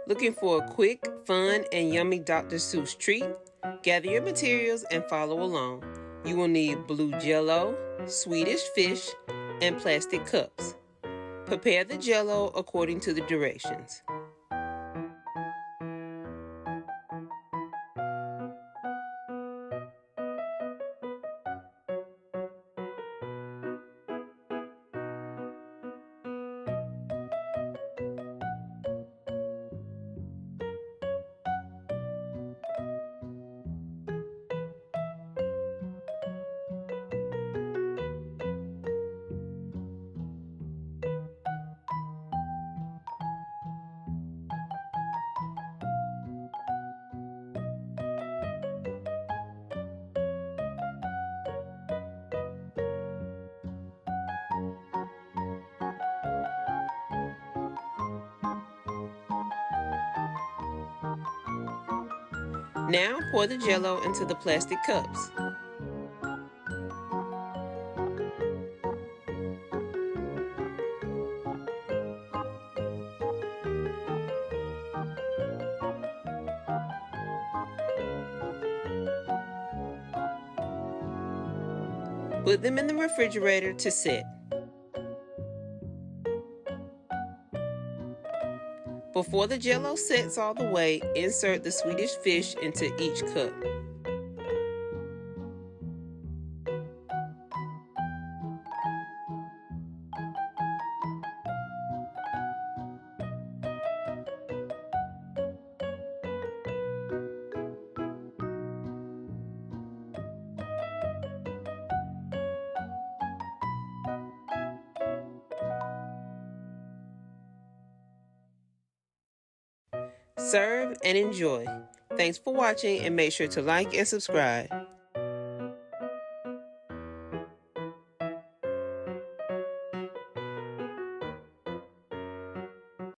Looking for a quick, fun, and yummy Dr. Seuss treat? Gather your materials and follow along. You will need blue jello, Swedish fish, and plastic cups. Prepare the jello according to the directions. Now pour the jello into the plastic cups. Put them in the refrigerator to set. Before the jello sets all the way, insert the Swedish fish into each cup. Serve and enjoy. Thanks for watching and make sure to like and subscribe.